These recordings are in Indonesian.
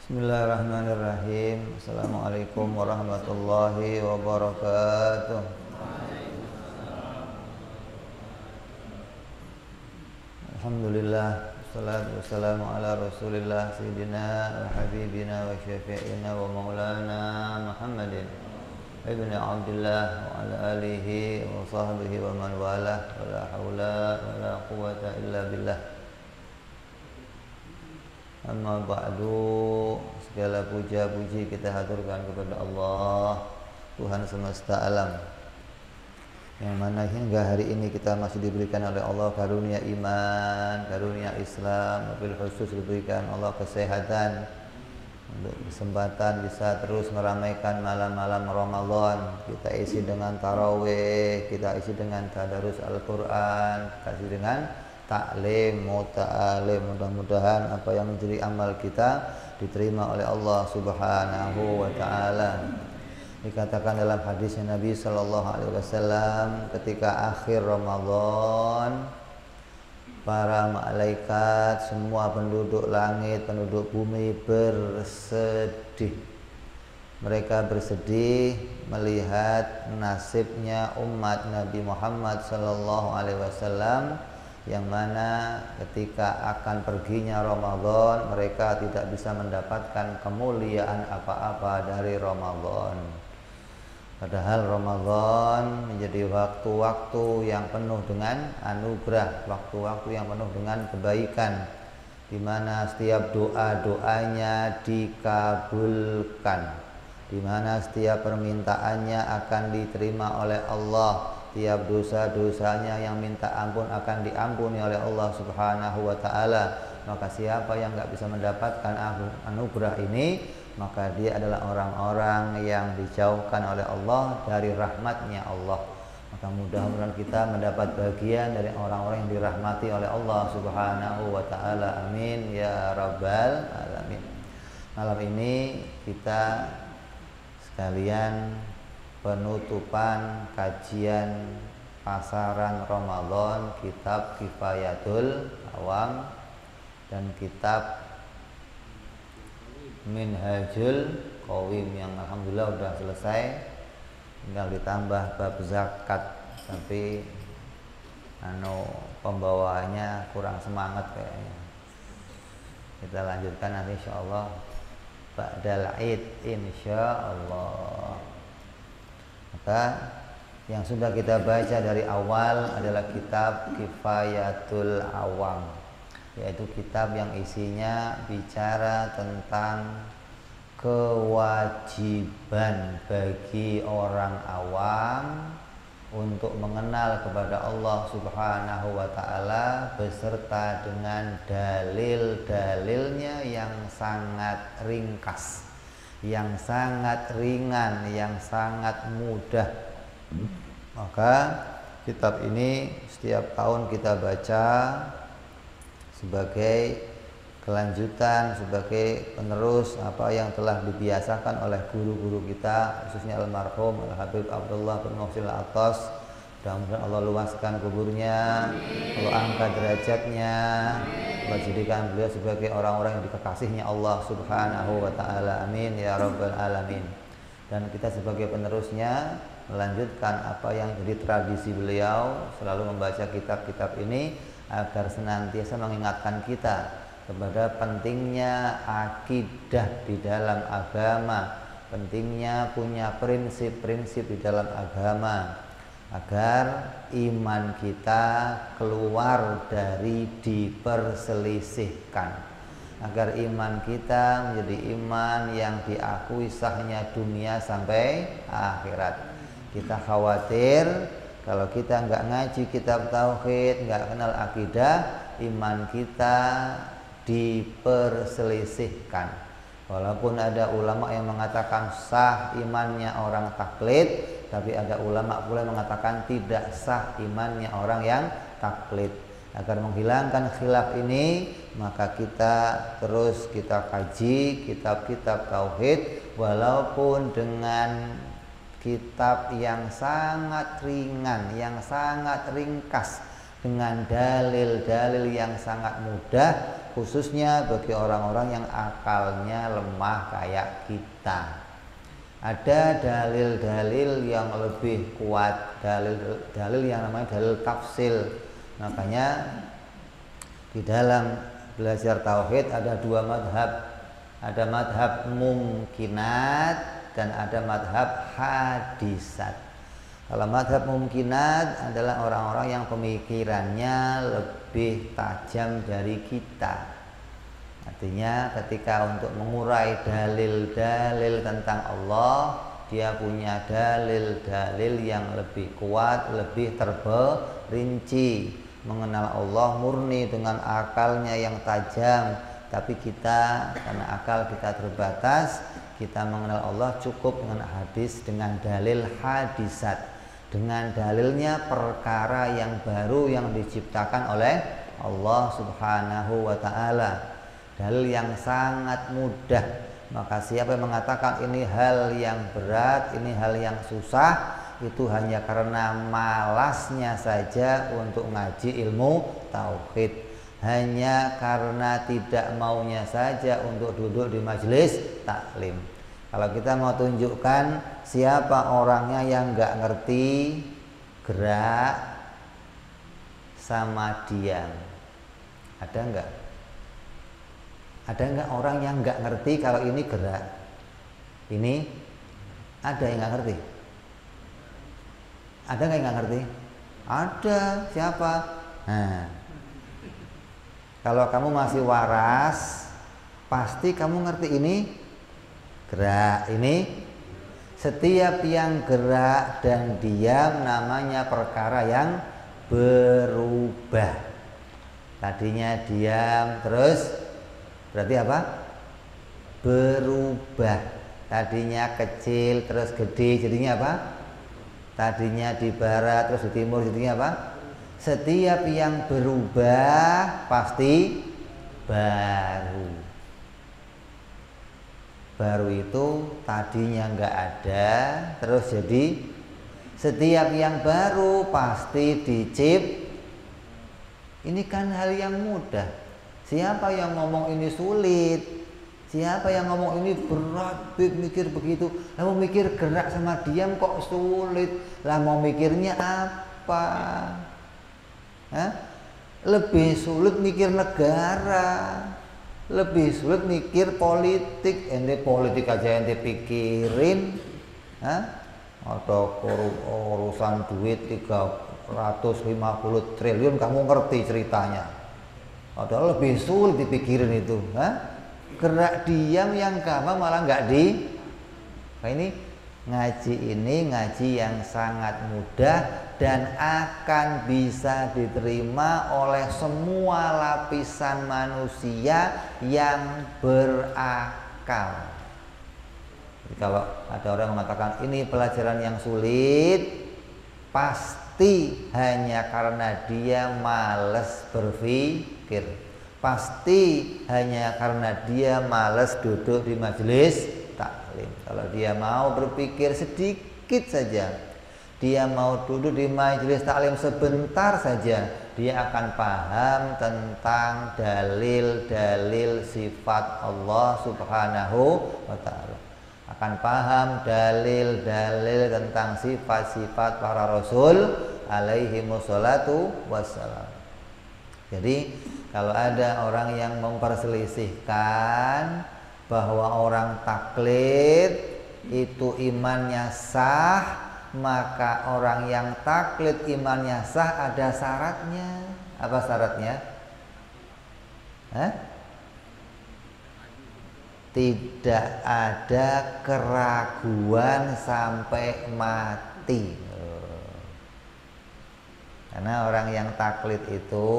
Bismillahirrahmanirrahim. Assalamualaikum warahmatullahi wabarakatuh. Alhamdulillah, wassalatu wassalamu ala rasulillah Sayyidina wa habibina wa syafi'ina wa maulana Muhammadin ibn Abdullah wa ala alihi wa sahbihi wa man walah. Wa la hawla wa la quwata illa billah. Amma ba'du, segala puja-puji kita haturkan kepada Allah, Tuhan semesta alam, yang mana hingga hari ini kita masih diberikan oleh Allah karunia iman, karunia Islam, wabil khusus diberikan Allah kesehatan untuk kesempatan bisa terus meramaikan malam-malam Ramadan. Kita isi dengan tarawih, kita isi dengan tadarus Al-Quran, kita isi dengan taklim, muta'alim. Mudah-mudahan apa yang menjadi amal kita diterima oleh Allah Subhanahu wa ta'ala. Dikatakan dalam hadisnya Nabi sallallahu alaihi wasallam, ketika akhir Ramadan, para malaikat, semua penduduk langit, penduduk bumi bersedih. Mereka bersedih melihat nasibnya umat Nabi Muhammad sallallahu alaihi wasallam, yang mana ketika akan perginya Ramadan mereka tidak bisa mendapatkan kemuliaan apa-apa dari Ramadan. Padahal Ramadan menjadi waktu-waktu yang penuh dengan anugerah, waktu-waktu yang penuh dengan kebaikan, di mana setiap doa-doanya dikabulkan, di mana setiap permintaannya akan diterima oleh Allah. Tiap dosa-dosanya yang minta ampun akan diampuni oleh Allah Subhanahu wa ta'ala. Maka siapa yang gak bisa mendapatkan anugerah ini, maka dia adalah orang-orang yang dijauhkan oleh Allah dari rahmatnya Allah. Maka mudah-mudahan kita mendapat bagian dari orang-orang yang dirahmati oleh Allah Subhanahu wa ta'ala. Amin ya rabbal alamin. Malam ini kita sekalian penutupan kajian pasaran Ramadan kitab Kifayatul Awam dan kitab Minhajul Qawim yang alhamdulillah sudah selesai, tinggal ditambah bab zakat, tapi pembawaannya kurang semangat kayaknya. Kita lanjutkan nanti insyaallah ba'dal Id insyaallah. Maka yang sudah kita baca dari awal adalah kitab Kifayatul Awam, yaitu kitab yang isinya bicara tentang kewajiban bagi orang awam untuk mengenal kepada Allah Subhanahu wa ta'ala beserta dengan dalil-dalilnya yang sangat ringkas, yang sangat ringan, yang sangat mudah. Maka kitab ini setiap tahun kita baca sebagai kelanjutan, sebagai penerus apa yang telah dibiasakan oleh guru-guru kita, khususnya almarhum Al-Habib Abdullah bin Muhsin Al-Attas. Mudah-mudahan Allah luaskan kuburnya, Allah angkat derajatnya, Allah jadikan beliau sebagai orang-orang yang dikekasihnya Allah Subhanahu wa ta'ala. Amin ya rabbal alamin. Dan kita sebagai penerusnya melanjutkan apa yang jadi tradisi beliau, selalu membaca kitab-kitab ini agar senantiasa mengingatkan kita kepada pentingnya akidah di dalam agama, pentingnya punya prinsip-prinsip di dalam agama, agar iman kita keluar dari diperselisihkan, agar iman kita menjadi iman yang diakui sahnya dunia sampai akhirat. Kita khawatir kalau kita nggak ngaji kitab tauhid, nggak kenal akidah, iman kita diperselisihkan. Walaupun ada ulama yang mengatakan sah imannya orang taklid, tapi ada ulama pula yang mengatakan tidak sah imannya orang yang taklid. Agar menghilangkan khilaf ini, maka kita terus kita kaji kitab-kitab tauhid, walaupun dengan kitab yang sangat ringan, yang sangat ringkas, dengan dalil-dalil yang sangat mudah, khususnya bagi orang-orang yang akalnya lemah kayak kita. Ada dalil-dalil yang lebih kuat, dalil-dalil yang namanya dalil tafsil. Makanya di dalam belajar tauhid ada dua madhab. Ada madhab mumkinat dan ada madhab hadisat. Kalau madhab mumkinat adalah orang-orang yang pemikirannya lebih tajam dari kita. Artinya ketika untuk mengurai dalil-dalil tentang Allah, dia punya dalil-dalil yang lebih kuat, lebih terperinci. Mengenal Allah murni dengan akalnya yang tajam. Tapi kita karena akal kita terbatas, kita mengenal Allah cukup dengan hadis, dengan dalil hadisat, dengan dalilnya perkara yang baru yang diciptakan oleh Allah Subhanahu wa ta'ala. Dalil yang sangat mudah. Maka siapa yang mengatakan ini hal yang berat, ini hal yang susah, itu hanya karena malasnya saja untuk ngaji ilmu tauhid, hanya karena tidak maunya saja untuk duduk di majelis taklim. Kalau kita mau tunjukkan siapa orangnya yang nggak ngerti gerak sama diam, ada nggak? Ada nggak orang yang nggak ngerti kalau ini gerak? Ini ada yang nggak ngerti? Ada nggak yang nggak ngerti? Ada. Siapa? Nah, kalau kamu masih waras, pasti kamu ngerti ini gerak. Ini setiap yang gerak dan diam namanya perkara yang berubah. Tadinya diam terus berarti apa? Berubah. Tadinya kecil terus gede, jadinya apa? Tadinya di barat terus di timur, jadinya apa? Setiap yang berubah pasti baru. Baru itu tadinya nggak ada terus jadi. Setiap yang baru pasti diciptakan. Ini kan hal yang mudah. Siapa yang ngomong ini sulit? Siapa yang ngomong ini berat, mikir begitu? Lah mau mikir gerak sama diam kok sulit? Lah mau mikirnya apa? Hah? Lebih sulit mikir negara, lebih sulit mikir politik. Ente politik aja ente pikirin, hah? Atau urusan duit 350 triliun kamu ngerti ceritanya? Padahal lebih sulit dipikirin itu, gerak diam yang gampang malah nggak di. Nah, ini ngaji yang sangat mudah dan akan bisa diterima oleh semua lapisan manusia yang berakal. Jadi kalau ada orang mengatakan ini pelajaran yang sulit, pasti hanya karena dia malas berpikir. Pasti hanya karena dia malas duduk di majelis taklim. Kalau dia mau berpikir sedikit saja, dia mau duduk di majelis taklim sebentar saja, dia akan paham tentang dalil-dalil sifat Allah Subhanahu wa ta'ala. Akan paham dalil-dalil tentang sifat-sifat para rasul alaihi wassalatu wassalam. Jadi kalau ada orang yang memperselisihkan bahwa orang taklid itu imannya sah, maka orang yang taklid imannya sah ada syaratnya. Apa syaratnya? Tidak ada keraguan sampai mati. Karena orang yang taklid itu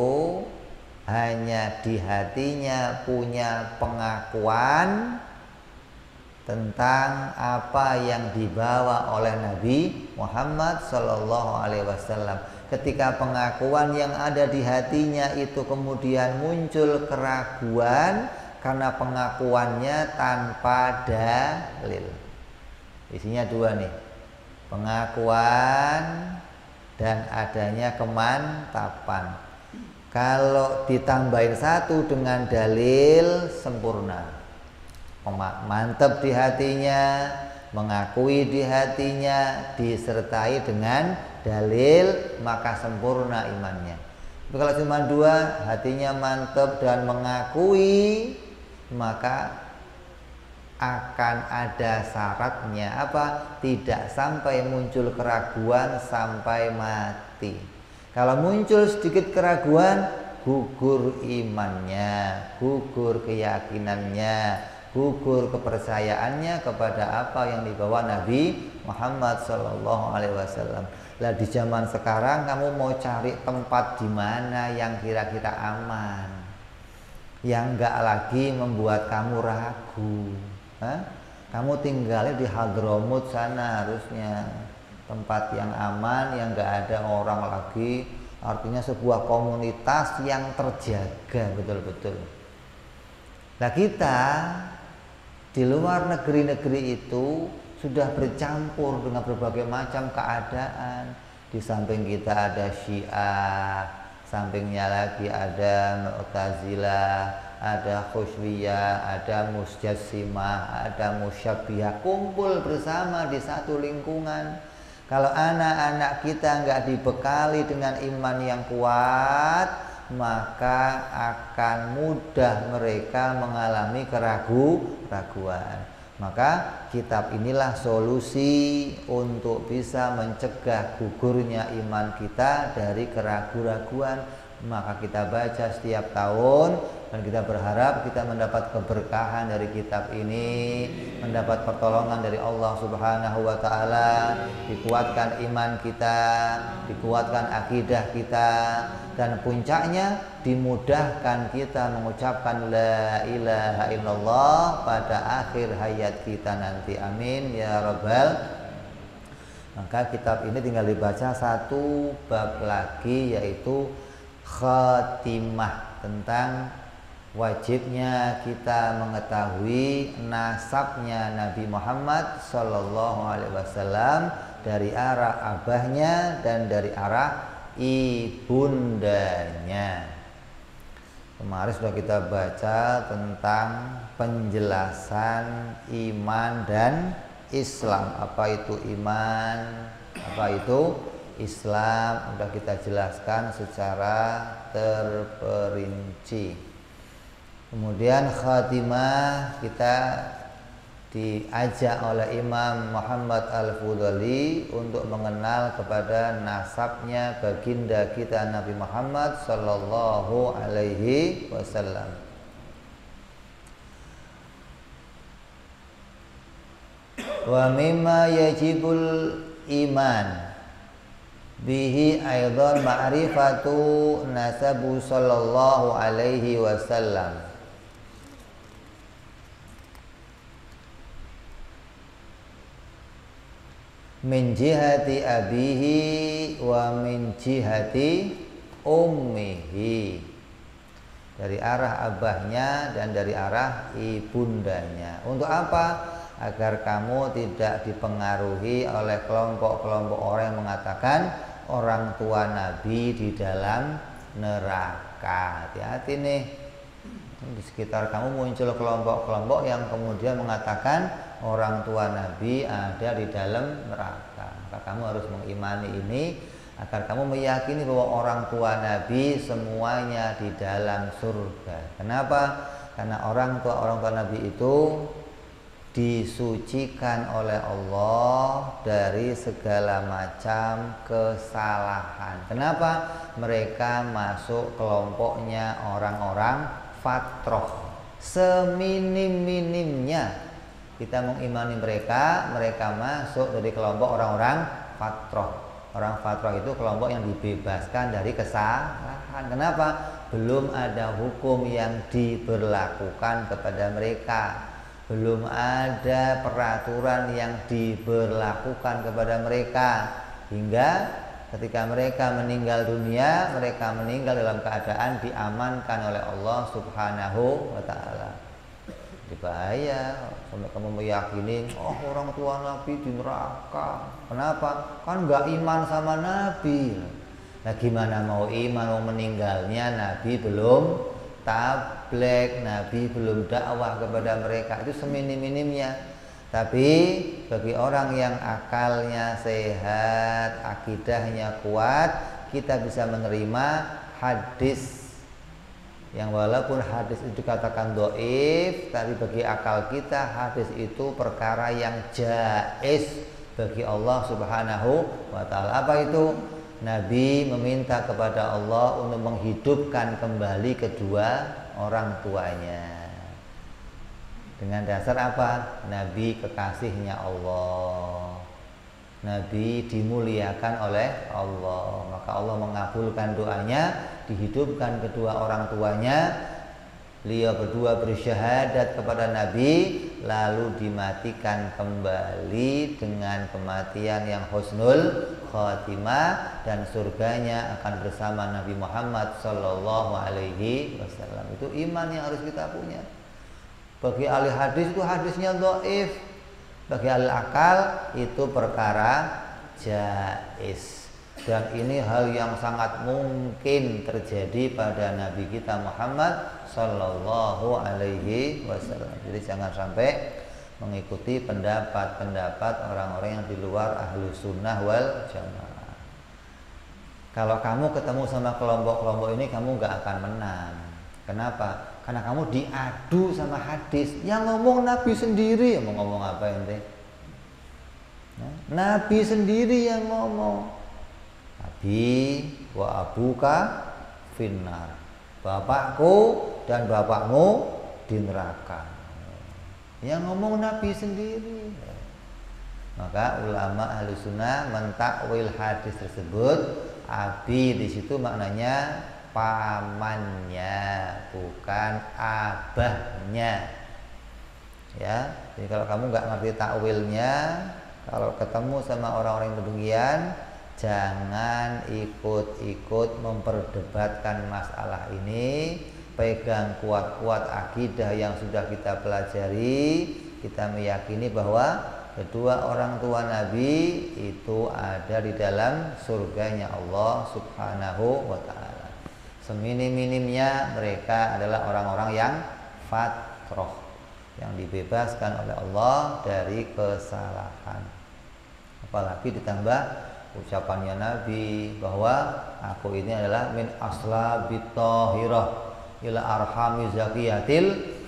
hanya di hatinya punya pengakuan tentang apa yang dibawa oleh Nabi Muhammad SAW. Ketika pengakuan yang ada di hatinya itu kemudian muncul keraguan karena pengakuannya tanpa dalil. Isinya dua nih, pengakuan dan adanya kemantapan. Kalau ditambahin satu dengan dalil sempurna, mantap di hatinya, mengakui di hatinya, disertai dengan dalil, maka sempurna imannya. Tapi kalau cuma dua, hatinya mantap dan mengakui, maka akan ada syaratnya apa? Tidak sampai muncul keraguan sampai mati. Kalau muncul sedikit keraguan, gugur imannya, gugur keyakinannya, gugur kepercayaannya kepada apa yang dibawa Nabi Muhammad SAW. Lah di zaman sekarang kamu mau cari tempat di mana yang kira-kira aman, yang enggak lagi membuat kamu ragu. Kamu tinggalnya di Hadramut sana harusnya, tempat yang aman, yang enggak ada orang lagi, artinya sebuah komunitas yang terjaga betul-betul. Nah kita di luar negeri-negeri itu sudah bercampur dengan berbagai macam keadaan. Di samping kita ada Syiah, sampingnya lagi ada Mu'tazilah, ada Khusyiyah, ada Musjassimah, ada Musyabbihah, kumpul bersama di satu lingkungan. Kalau anak-anak kita nggak dibekali dengan iman yang kuat, maka akan mudah mereka mengalami keraguan. Maka kitab inilah solusi untuk bisa mencegah gugurnya iman kita dari keraguan-raguan. Maka kita baca setiap tahun dan kita berharap kita mendapat keberkahan dari kitab ini, mendapat pertolongan dari Allah Subhanahu wa taala, dikuatkan iman kita, dikuatkan akidah kita, dan puncaknya dimudahkan kita mengucapkan la ilaha illallah pada akhir hayat kita nanti. Amin ya rabbal. Maka kitab ini tinggal dibaca satu bab lagi, yaitu khatimah, tentang wajibnya kita mengetahui nasabnya Nabi Muhammad Sallallahu Alaihi Wasallam dari arah abahnya dan dari arah ibundanya. Kemarin sudah kita baca tentang penjelasan iman dan Islam. Apa itu iman? Apa itu Islam? Sudah kita jelaskan secara terperinci. Kemudian khatimah, kita diajak oleh Imam Muhammad Al-Fudhali untuk mengenal kepada nasabnya baginda kita Nabi Muhammad Sallallahu Alaihi Wasallam. Wa mimma yajibul iman bihi aidan ma'rifatu nasabu sallallahu alaihi wasallam. Min jihati abihi wa min jihati ummihi, dari arah abahnya dan dari arah ibundanya. Untuk apa? Agar kamu tidak dipengaruhi oleh kelompok-kelompok orang yang mengatakan orang tua Nabi di dalam neraka. Hati-hati nih, di sekitar kamu muncul kelompok-kelompok yang kemudian mengatakan orang tua Nabi ada di dalam neraka. Maka kamu harus mengimani ini agar kamu meyakini bahwa orang tua Nabi semuanya di dalam surga. Kenapa? Karena orang tua Nabi itu disucikan oleh Allah dari segala macam kesalahan. Kenapa? Mereka masuk kelompoknya orang-orang fatroh. Seminim-minimnya kita mengimani mereka, mereka masuk dari kelompok orang-orang fatroh. Orang fatroh itu kelompok yang dibebaskan dari kesalahan. Kenapa? Belum ada hukum yang diberlakukan kepada mereka. Belum ada peraturan yang diberlakukan kepada mereka, hingga ketika mereka meninggal dunia, mereka meninggal dalam keadaan diamankan oleh Allah Subhanahu wa ta'ala. Bahaya sampai kamu meyakini orang tua Nabi di neraka. Kenapa? Kan nggak iman sama Nabi. Nah gimana mau iman, mau meninggalnya Nabi belum tabligh, Nabi belum dakwah kepada mereka, itu seminim-minimnya. Tapi bagi orang yang akalnya sehat, akidahnya kuat, kita bisa menerima hadis yang walaupun hadis itu dikatakan dhaif, tapi bagi akal kita hadis itu perkara yang jaiz bagi Allah Subhanahu wa taala. Apa itu? Nabi meminta kepada Allah untuk menghidupkan kembali kedua orang tuanya. Dengan dasar apa? Nabi kekasihnya Allah. Nabi dimuliakan oleh Allah. Maka Allah mengabulkan doanya, dihidupkan kedua orang tuanya. Beliau berdua bersyahadat kepada Nabi, lalu dimatikan kembali dengan kematian yang husnul khatimah, dan surganya akan bersama Nabi Muhammad Sallallahu Alaihi Wasallam. Itu iman yang harus kita punya. Bagi ahli hadis itu hadisnya dhaif, bagi ahli akal itu perkara jaiz. Dan ini hal yang sangat mungkin terjadi pada Nabi kita Muhammad Sallallahu Alaihi Wasallam. Jadi jangan sampai mengikuti pendapat-pendapat orang-orang yang di luar ahlu sunnah wal jamaah. Kalau kamu ketemu sama kelompok-kelompok ini, kamu gak akan menang. Kenapa? Karena kamu diadu sama hadis. Yang ngomong Nabi sendiri. Mau ngomong apa ente? Nabi sendiri yang ngomong. Nabi wa abuka finnar. Bapakku dan bapakmu di neraka. Yang ngomong Nabi sendiri. Maka ulama ahli sunnah mentakwil hadis tersebut. Abi di situ maknanya pamannya, bukan abahnya. Ya, jadi kalau kamu nggak ngerti takwilnya, kalau ketemu sama orang-orang yang demikian, jangan ikut-ikut memperdebatkan masalah ini. Pegang kuat-kuat akidah yang sudah kita pelajari. Kita meyakini bahwa kedua orang tua Nabi itu ada di dalam surganya Allah Subhanahu wa ta'ala. Seminim-minimnya mereka adalah orang-orang yang fatroh, yang dibebaskan oleh Allah dari kesalahan. Apalagi ditambah ucapannya Nabi bahwa aku ini adalah min aslabit thahirah ila arhami zakiyatil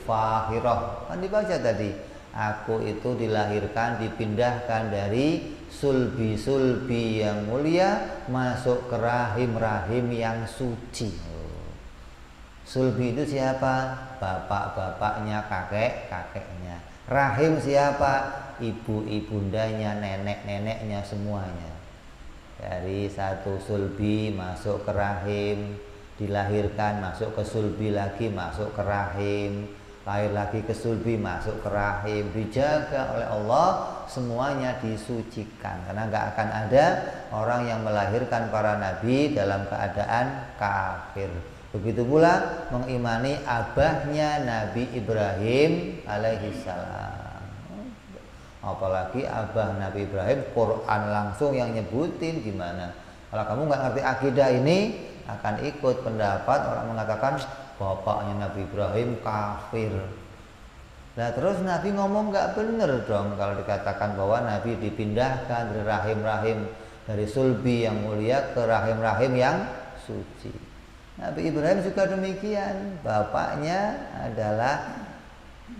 fahirah. Kan dibaca tadi, aku itu dilahirkan, dipindahkan dari sulbi-sulbi yang mulia masuk ke rahim-rahim yang suci. Sulbi itu siapa? Bapak-bapaknya, kakek-kakeknya. Rahim siapa? Ibu-ibundanya, nenek-neneknya, semuanya. Dari satu sulbi masuk ke rahim, dilahirkan, masuk ke sulbi lagi, masuk ke rahim, lahir lagi ke sulbi, masuk ke rahim, dijaga oleh Allah, semuanya disucikan. Karena nggak akan ada orang yang melahirkan para nabi dalam keadaan kafir. Begitu pula mengimani abahnya Nabi Ibrahim alaihissalam. Apalagi abah Nabi Ibrahim, Quran langsung yang nyebutin. Gimana kalau kamu nggak ngerti akidah ini, akan ikut pendapat orang mengatakan bapaknya Nabi Ibrahim kafir. Nah terus Nabi ngomong nggak bener dong kalau dikatakan bahwa Nabi dipindahkan dari rahim-rahim, dari sulbi yang mulia ke rahim-rahim yang suci. Nabi Ibrahim juga demikian. Bapaknya adalah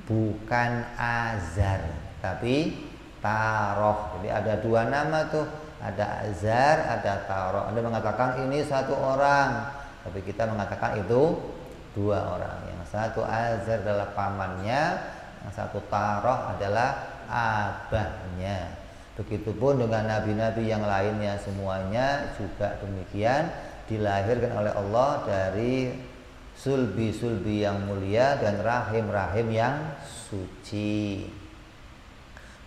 bukan Azar tapi Taroh. Jadi ada dua nama tuh, ada Azar, ada Taroh. Anda mengatakan ini satu orang, tapi kita mengatakan itu dua orang. Yang satu Azar adalah pamannya, yang satu Taroh adalah abahnya. Begitupun dengan nabi-nabi yang lainnya, semuanya juga demikian, dilahirkan oleh Allah dari sulbi-sulbi yang mulia dan rahim-rahim yang suci.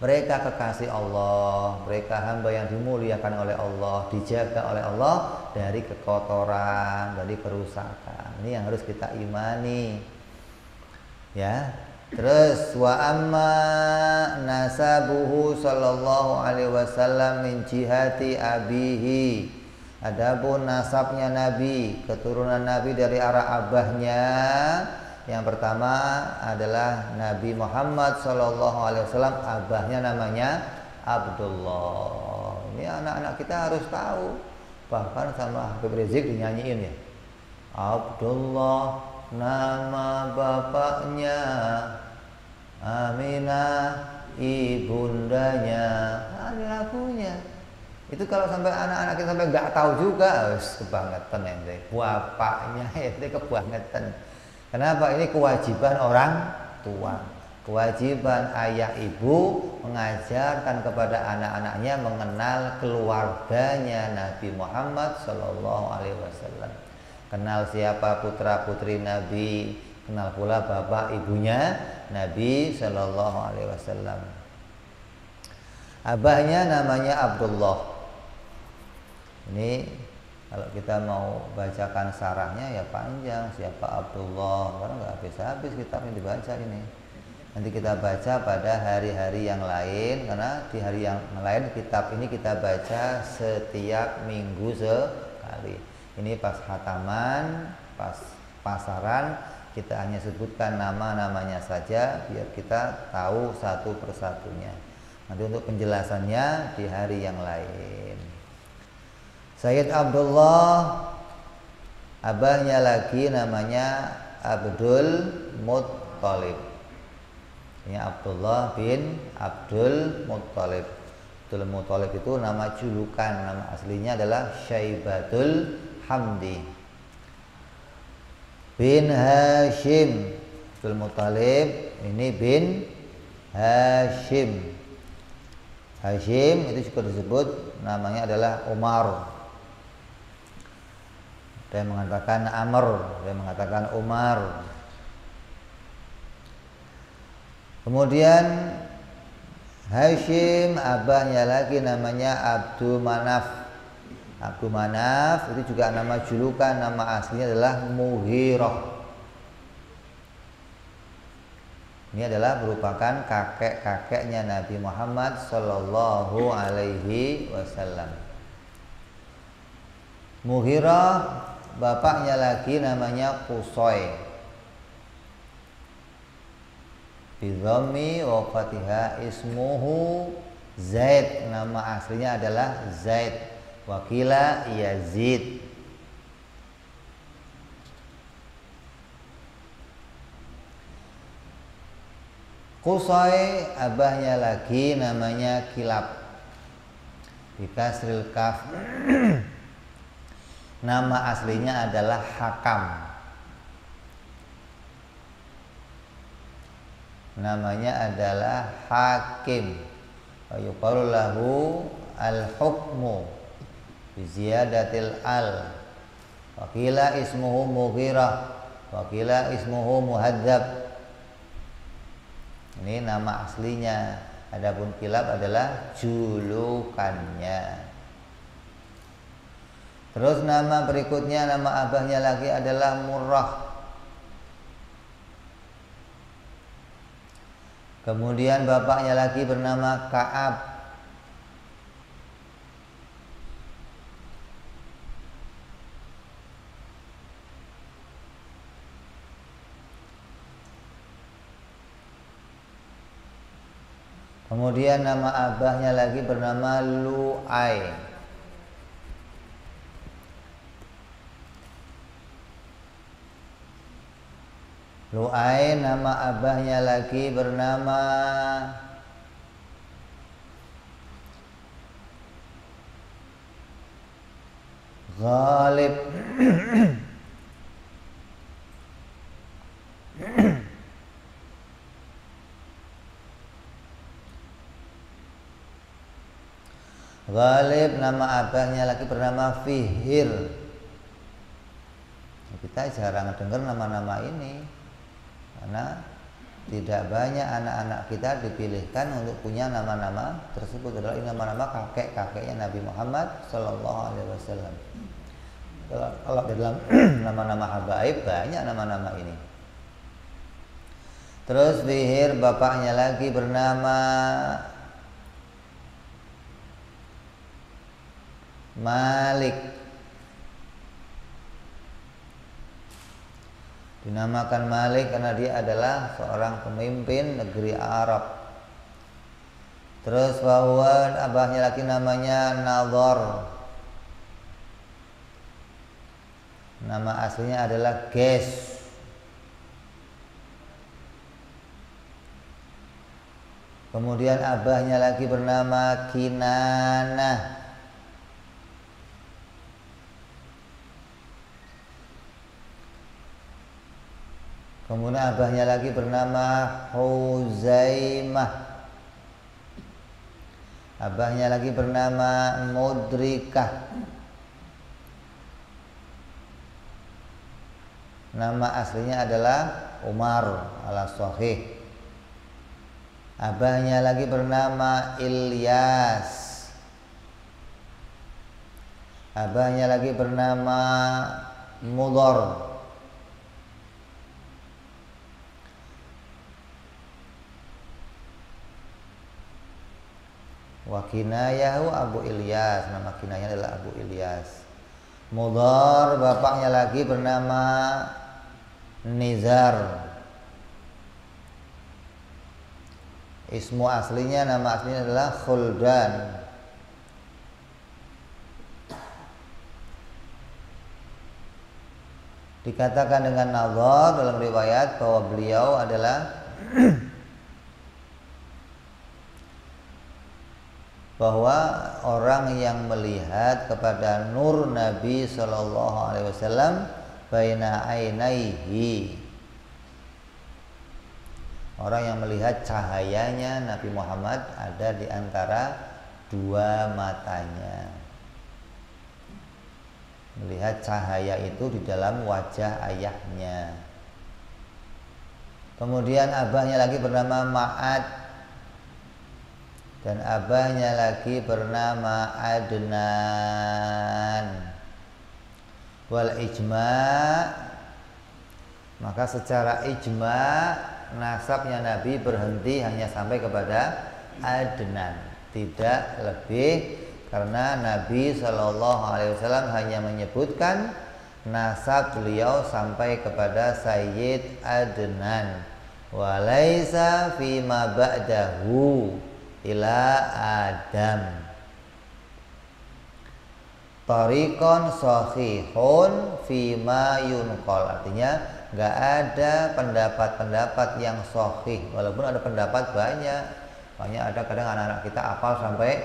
Mereka kekasih Allah, mereka hamba yang dimuliakan oleh Allah, dijaga oleh Allah dari kekotoran, dari kerusakan. Ini yang harus kita imani. Ya. Terus wa amma nasabuhu sallallahu alaihi wasallam min jihati abihi Adapun nasabnya Nabi, keturunan Nabi dari arah abahnya, yang pertama adalah Nabi Muhammad SAW, abahnya namanya Abdullah. Ini anak-anak kita harus tahu. Bahkan sama Habib Rizik dinyanyiin ya. Abdullah nama bapaknya, Aminah ibundanya. Ada lagunya. Itu kalau sampai anak-anak kita sampai nggak tahu juga, kebangetan ente. Bapaknya ente kebangetan. Kenapa? Ini kewajiban orang tua. Kewajiban ayah ibu mengajarkan kepada anak-anaknya mengenal keluarganya Nabi Muhammad SAW. Kenal siapa putra putri Nabi, kenal pula bapak ibunya Nabi SAW. Abahnya namanya Abdullah. Ini kalau kita mau bacakan sarahnya ya panjang, siapa Abdullah, karena nggak habis-habis kitabnya dibaca ini. Nanti kita baca pada hari-hari yang lain, karena di hari yang lain kitab ini kita baca setiap minggu sekali. Ini pas khataman, pas pasaran, kita hanya sebutkan nama-namanya saja biar kita tahu satu persatunya. Nanti untuk penjelasannya di hari yang lain. Sayyid Abdullah, abahnya lagi namanya Abdul Muttalib. Ini Abdullah bin Abdul Muttalib. Abdul Muttalib itu nama julukan, nama aslinya adalah Syaibatul Hamdi bin Hashim. Abdul Muttalib ini bin Hashim. Hashim itu juga disebut namanya adalah Umar. Ada yang mengatakan Amr, ada yang mengatakan Umar. Kemudian Hashim abahnya lagi namanya Abdul Manaf. Abdul Manaf itu juga nama julukan, nama aslinya adalah Mughirah. Ini adalah merupakan kakek-kakeknya Nabi Muhammad Sallallahu Alaihi Wasallam. Mughirah bapaknya lagi namanya Qusay. Bidhammi wa fatihah ismuhu Zaid, nama aslinya adalah Zaid. Wakila Yazid. Qusay abahnya lagi namanya Kilab. Bikasril kaf. Nama aslinya adalah Hakam. Namanya adalah Hakim. Wa yuqalu lahu al-hukmu bi ziyadatil al. Wa qila ismuhu Mughirah, wa qila ismuhu Muhadzab. Ini nama aslinya. Adapun Kilab adalah julukannya. Terus nama berikutnya, nama abahnya lagi adalah Murrah. Kemudian bapaknya lagi bernama Ka'ab. Kemudian nama abahnya lagi bernama Lu'ay. Lu'ay nama abahnya lagi bernama Ghalib. Ghalib nama abahnya lagi bernama Fihir. Kita jarang dengar nama-nama ini karena tidak banyak anak-anak kita dipilihkan untuk punya nama-nama tersebut. Adalah ini nama-nama kakek-kakeknya Nabi Muhammad Sallallahu Alaihi Wasallam. Kalau dalam nama-nama habaib banyak nama-nama ini. Terus Fihir bapaknya lagi bernama Malik. Dinamakan Malik karena dia adalah seorang pemimpin negeri Arab. Terus bahwa abahnya lagi namanya Nadhar. Nama aslinya adalah Ges. Kemudian abahnya lagi bernama Kinanah. Kemudian abahnya lagi bernama Huzaimah. Abahnya lagi bernama Mudrikah. Nama aslinya adalah Umar al-Sahih. Abahnya lagi bernama Ilyas. Abahnya lagi bernama Mudhar. Wa kinayahu Abu Ilyas, nama kinayahnya adalah Abu Ilyas. Mudhar bapaknya lagi bernama Nizar. Ismu aslinya, nama aslinya adalah Khuldan. Dikatakan dengan Nadhar dalam riwayat bahwa beliau adalah bahwa orang yang melihat kepada nur Nabi Shallallahu Alaihi Wasallam baina ainaihi, orang yang melihat cahayanya Nabi Muhammad ada di antara dua matanya, melihat cahaya itu di dalam wajah ayahnya. Kemudian abahnya lagi bernama Ma'ad dan abahnya lagi bernama Adnan. Wal ijma', maka secara ijma' nasabnya Nabi berhenti hanya sampai kepada Adnan, tidak lebih, karena Nabi Shallallahu Alaihi Wasallam hanya menyebutkan nasab beliau sampai kepada Sayyid Adnan. Walaisa fima ba'dahu ila Adam tariqon sahihun fima yunqal, artinya nggak ada pendapat-pendapat yang sahih, walaupun ada pendapat banyak ada kadang anak-anak kita hafal sampai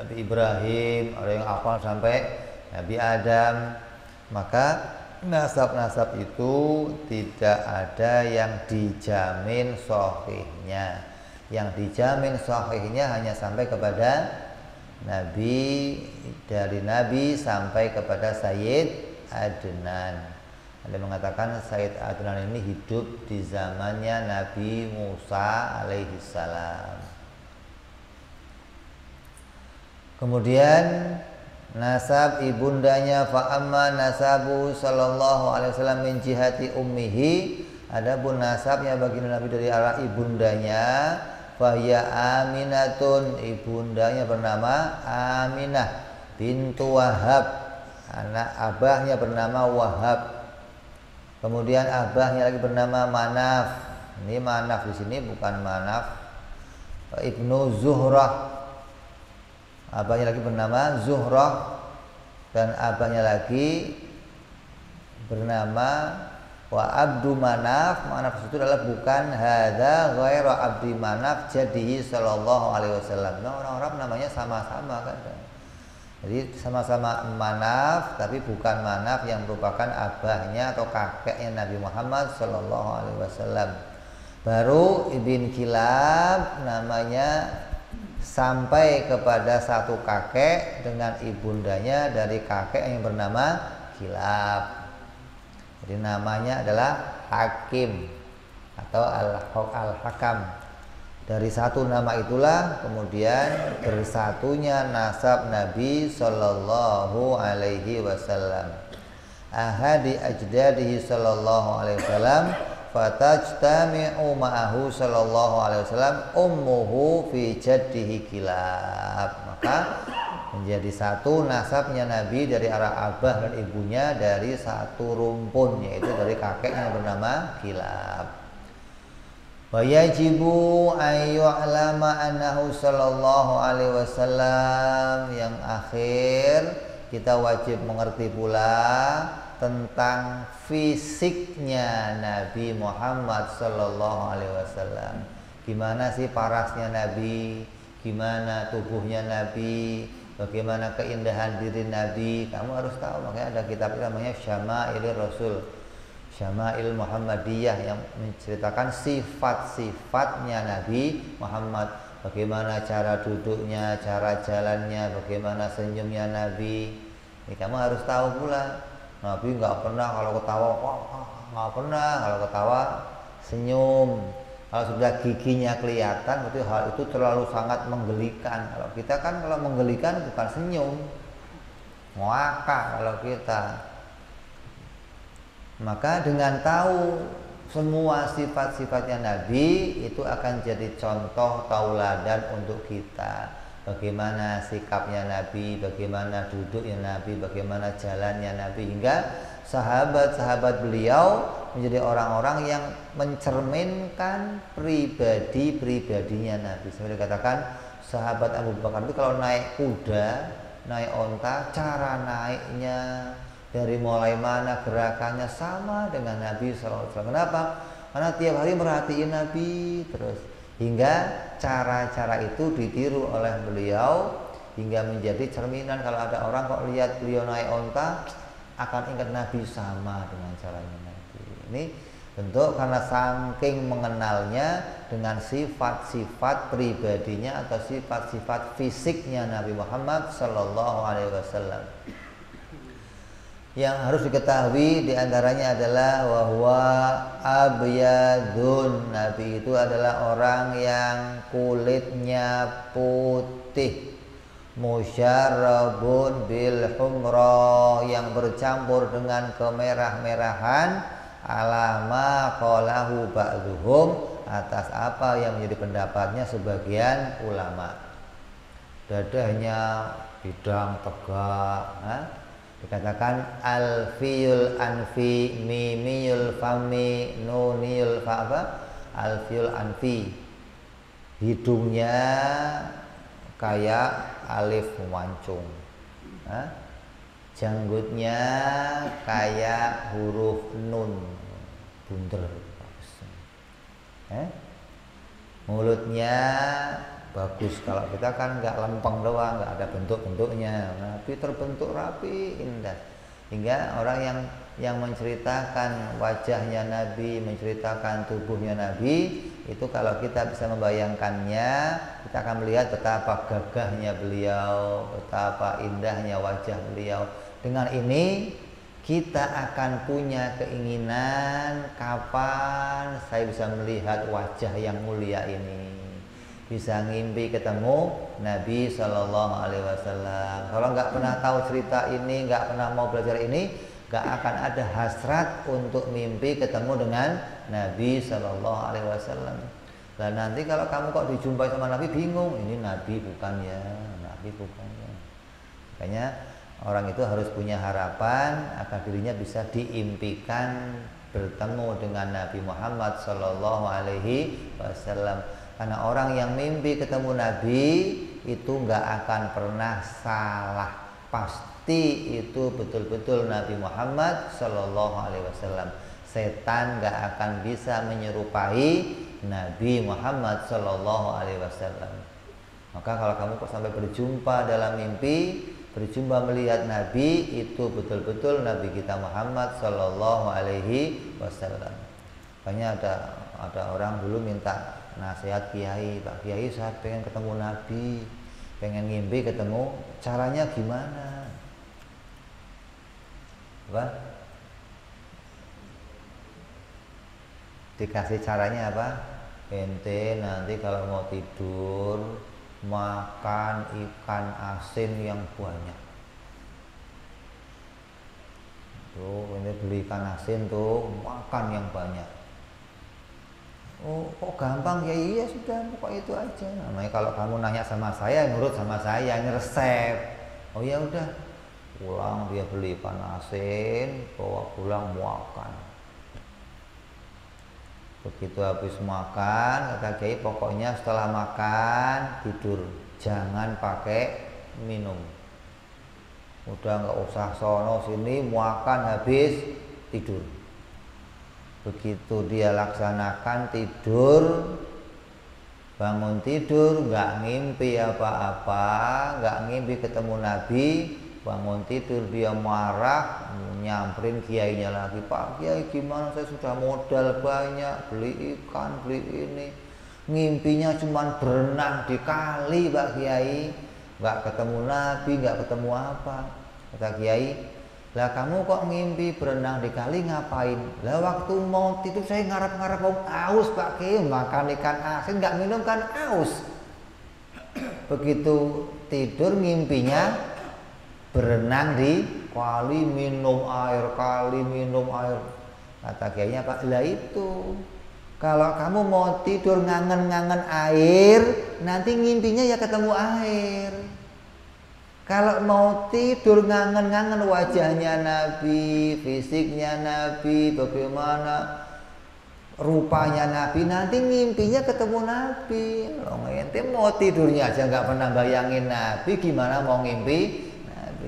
Nabi Ibrahim, ada yang hafal sampai Nabi Adam, maka nasab-nasab itu tidak ada yang dijamin sahihnya. Yang dijamin sahihnya hanya sampai kepada Nabi, dari Nabi sampai kepada Sayyid Adnan. Ada mengatakan Sayyid Adnan ini hidup di zamannya Nabi Musa alaihi salam. Kemudian nasab ibundanya, fa amma nasabu sallallahu alaihi wasallam min jihati ummihi, adapun nasabnya bagi Nabi dari arah ibundanya, Fahya Aminatun, ibundanya bernama Aminah bintu Wahab, anak abahnya bernama Wahab. Kemudian abahnya lagi bernama Manaf. Ini Manaf di sini bukan Manaf ibnu Zuhrah. Abahnya lagi bernama Zuhrah dan abahnya lagi bernama wa Abdu Manaf. Manaf itu adalah bukan hadza ghairu Abdi Manaf jadihi sallallahu alaihi wasallam. Nah, orang Arab namanya sama-sama kan. Jadi sama-sama Manaf tapi bukan Manaf yang merupakan abahnya atau kakeknya Nabi Muhammad sallallahu alaihi wasallam. Baru Ibn Kilab namanya sampai kepada satu kakek dengan ibundanya dari kakek yang bernama Kilab. Jadi namanya adalah Hakim atau Al-Hakam. Dari satu nama itulah kemudian bersatunya nasab Nabi Sallallahu Alaihi Wasallam. Ahadi ajdadihi Sallallahu Alaihi Wasallam fatajtami'u ma'ahu Sallallahu Alaihi Wasallam ummuhu fi jaddihi Kilab. Maka menjadi satu nasabnya Nabi dari arah abah dan ibunya dari satu rumpun, yaitu dari kakeknya bernama Kilab. Wa yajibu ayyu'lama annahu sallallahu alaihi wasallam, yang akhir kita wajib mengerti pula tentang fisiknya Nabi Muhammad sallallahu alaihi wasallam. Gimana sih parasnya Nabi, gimana tubuhnya Nabi, bagaimana keindahan diri Nabi, kamu harus tahu. Makanya ada kitab namanya Syama'il Rasul, Syama'il Muhammadiyah, yang menceritakan sifat-sifatnya Nabi Muhammad. Bagaimana cara duduknya, cara jalannya, bagaimana senyumnya Nabi. Ini kamu harus tahu pula. Nabi nggak pernah kalau ketawa, nggak pernah kalau ketawa senyum. Kalau sudah giginya kelihatan, berarti hal itu terlalu sangat menggelikan. Kalau kita kan kalau menggelikan bukan senyum, ngakak kalau kita. Maka dengan tahu semua sifat-sifatnya Nabi, itu akan jadi contoh tauladan untuk kita. Bagaimana sikapnya Nabi, bagaimana duduknya Nabi, bagaimana jalannya Nabi, hingga sahabat-sahabat beliau menjadi orang-orang yang mencerminkan pribadi-pribadinya Nabi. Seperti dikatakan sahabat Abu Bakar itu kalau naik kuda, naik onta, cara naiknya dari mulai mana gerakannya sama dengan Nabi SAW. Kenapa? Karena tiap hari merhatiin Nabi terus, hingga cara-cara itu ditiru oleh beliau, hingga menjadi cerminan. Kalau ada orang kok lihat beliau naik onta, akan ingat Nabi sama dengan caranya Nabi. Ini bentuk karena saking mengenalnya dengan sifat-sifat pribadinya atau sifat-sifat fisiknya Nabi Muhammad Sallallahu Alaihi Wasallam. Yang harus diketahui diantaranya adalah bahwa abyadun, Nabi itu adalah orang yang kulitnya putih, musyarrabun bil humra, yang bercampur dengan kemerah-merahan, alama qalahu ba'dhum, atas apa yang menjadi pendapatnya sebagian ulama. Dadahnya bidang tegak, dikatakan alfiyul anfi, mimiyul fami, nuniyul fa'aba, alfiyul anfi. Hidungnya kayak alif mancung, janggutnya kayak huruf nun, bunder, mulutnya bagus. Kalau kita kan nggak lempeng doang, nggak ada bentuk-bentuknya, tapi terbentuk rapi, indah. Hingga orang yang menceritakan wajahnya Nabi, menceritakan tubuhnya Nabi, itu kalau kita bisa membayangkannya, kita akan melihat betapa gagahnya beliau, betapa indahnya wajah beliau. Dengan ini kita akan punya keinginan, kapan saya bisa melihat wajah yang mulia ini, bisa ngimpi ketemu Nabi Shallallahu Alaihi Wasallam. Kalau nggak pernah tahu cerita ini, nggak pernah mau belajar ini, nggak akan ada hasrat untuk mimpi ketemu dengan Nabi Shallallahu Alaihi Wasallam. Dan nanti kalau kamu kok dijumpai sama Nabi bingung, ini Nabi bukan ya, Nabi bukan ya. Makanya orang itu harus punya harapan agar dirinya bisa diimpikan bertemu dengan Nabi Muhammad Shallallahu Alaihi Wasallam. Karena orang yang mimpi ketemu Nabi itu nggak akan pernah salah, pasti itu betul-betul Nabi Muhammad Shallallahu Alaihi Wasallam. Setan nggak akan bisa menyerupai Nabi Muhammad Shallallahu Alaihi Wasallam. Maka kalau kamu kok sampai berjumpa dalam mimpi, berjumpa melihat Nabi, itu betul-betul Nabi kita Muhammad Shallallahu Alaihi Wasallam. Makanya ada orang dulu minta nasihat kiai, Pak Kiai saya pengen ketemu Nabi, pengen ngimpi ketemu, caranya gimana? Apa? Dikasih caranya apa? Ente nanti kalau mau tidur makan ikan asin yang banyak. Tuh, ini beli ikan asin tuh, makan yang banyak. Oh, kok gampang ya? Iya sudah, pokok itu aja. Namanya kalau kamu nanya sama saya, nurut sama saya, ini resep. Oh ya udah, pulang dia beli panasin, bawa pulang makan. Begitu habis makan, kata Kiai pokoknya setelah makan tidur, jangan pakai minum. Udah nggak usah sono sini, makan habis tidur. Begitu dia laksanakan tidur, bangun tidur, nggak ngimpi apa-apa, nggak ngimpi ketemu Nabi. Bangun tidur dia marah, nyamperin kiainya lagi, Pak Kiai gimana, saya sudah modal banyak, beli ikan, beli ini, ngimpinya cuma berenang di kali Pak Kiai, nggak ketemu Nabi, nggak ketemu apa. Kata Kiai, lah kamu kok ngimpi berenang di kali ngapain? Lah waktu mau tidur saya ngarap-ngarap mau aus Pak Kiai, makan ikan asin nggak minum kan aus. Begitu tidur ngimpinya berenang di kali, minum air, kali minum air. Kata kiainya, Pak, lah itu kalau kamu mau tidur ngangen-ngangen air, nanti ngimpinya ya ketemu air. Kalau mau tidur ngangen-ngangen wajahnya Nabi, fisiknya Nabi, bagaimana rupanya Nabi, nanti ngimpinya ketemu Nabi. Loh, ente mau tidurnya aja nggak pernah bayangin Nabi, gimana mau ngimpi?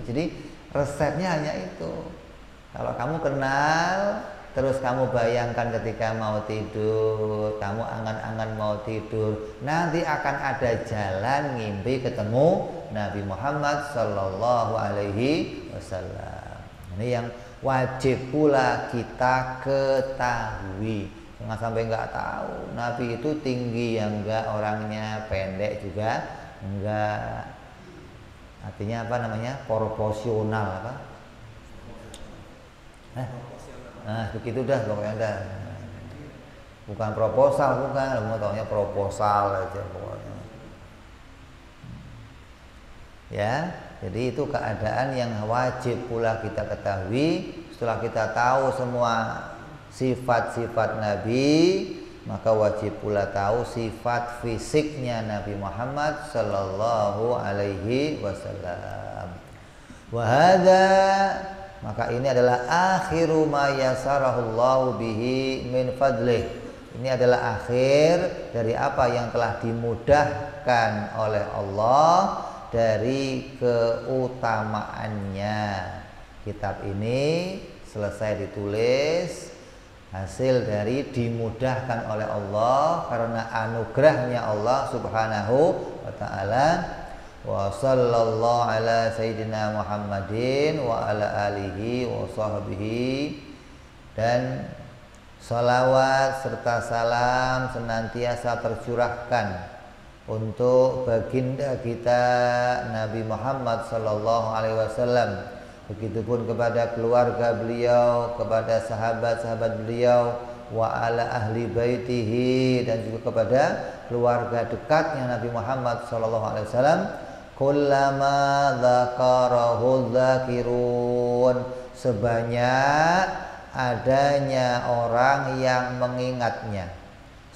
Jadi resepnya hanya itu. Kalau kamu kenal, terus kamu bayangkan ketika mau tidur, kamu angan-angan mau tidur, nanti akan ada jalan ngimpi ketemu Nabi Muhammad Sallallahu Alaihi Wasallam. Ini yang wajib pula kita ketahui. Jangan sampai nggak tahu. Nabi itu tinggi ya enggak, orangnya pendek juga enggak. Artinya apa namanya? Proporsional apa? Nah, begitu dah pokoknya dah. Bukan proposal, bukan, mau taunya proposal aja pokoknya. Ya, jadi itu keadaan yang wajib pula kita ketahui. Setelah kita tahu semua sifat-sifat Nabi, maka wajib pula tahu sifat fisiknya Nabi Muhammad Sallallahu Alaihi Wasallam. Wahada, maka ini adalah akhiru ma yasarahullahu bihi min fadlih. Ini adalah akhir dari apa yang telah dimudahkan oleh Allah dari keutamaannya. Kitab ini selesai ditulis hasil dari dimudahkan oleh Allah karena anugerahnya Allah Subhanahu wa ta'ala. Wa sallallahu ala sayyidina Muhammadin wa ala alihi wa sahbihi, dan salawat serta salam senantiasa tercurahkan untuk baginda kita Nabi Muhammad sallallahu alaihi wasallam. Begitupun kepada keluarga beliau, kepada sahabat-sahabat beliau, wa ala ahli baitihi, dan juga kepada keluarga dekatnya Nabi Muhammad sallallahu alaihi wasallam. Kullama dzakarahu dzakirun, sebanyak adanya orang yang mengingatnya.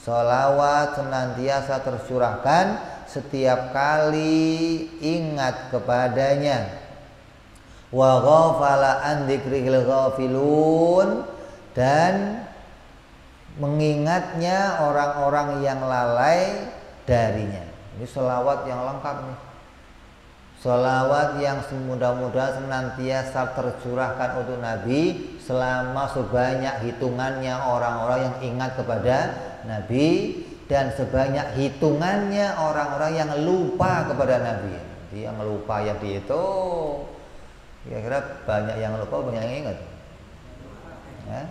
Sholawat senantiasa tercurahkan setiap kali ingat kepadanya. Wa ghafala an dzikril ghafilun, dan mengingatnya orang-orang yang lalai darinya. Ini sholawat yang lengkap nih. Sholawat yang mudah-mudahan senantiasa tercurahkan untuk Nabi selama sebanyak hitungannya orang-orang yang ingat kepada Nabi, dan sebanyak hitungannya orang-orang yang lupa kepada Nabi. Dia yang lupa ya dihitung. Kira-kira banyak yang lupa, banyak yang ingat. Ya.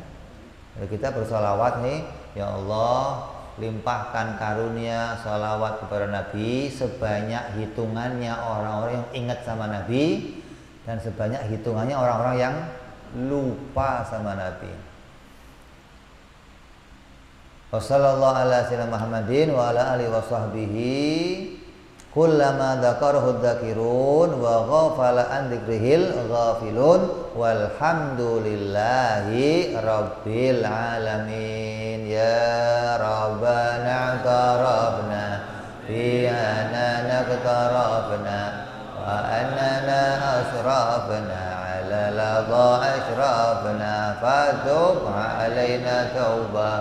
Jadi kita bersolawat nih, ya Allah, limpahkan karunia sholawat kepada Nabi sebanyak hitungannya orang-orang yang ingat sama Nabi, dan sebanyak hitungannya orang-orang yang lupa sama Nabi. Wassallallahu ala sayyidina Muhammadin wa ala alihi wa sahbihi. Kullama dzakarahu dzakirun wa ghafala an dzikrihil ghafilun, walhamdulillahi rabbil alamin. Ya Rabbana tarabna fi anana tarabna wa annana أسرافنا على لظى أشرافنا فتب علينا توبة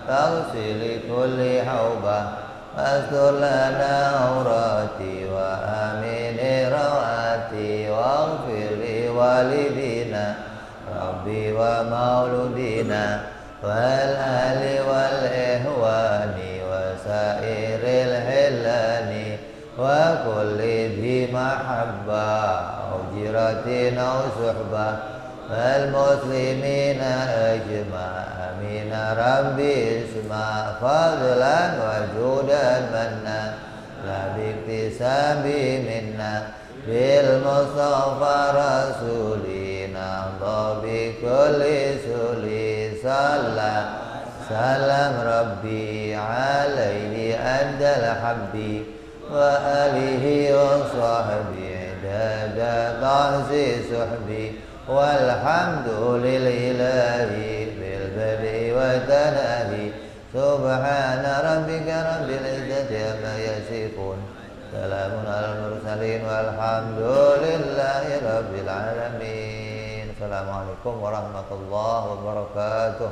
تغسل كل حوبة واستر لنا عوراتي وآمن رواتي واغفر لوالدينا ربي ومولودينا والأهل والإخوان وسائر الحلان وكل ذي محبة أو جيرة أو صحبة والمسلمين أجمع آمين ربي اسمع فضلا وجودا منا لا باكتساب منا بالمصطفى رسولنا الله بكل سولي صلى سلام ربي عليه أدى الحب وآله وصحبه عدد تعزي صحبي والحمد لله بالبدء والتنادي سبحان ربك رب العزة عما يصفون سلام على المرسلين والحمد لله رب العالمين. Assalamualaikum warahmatullahi wabarakatuh.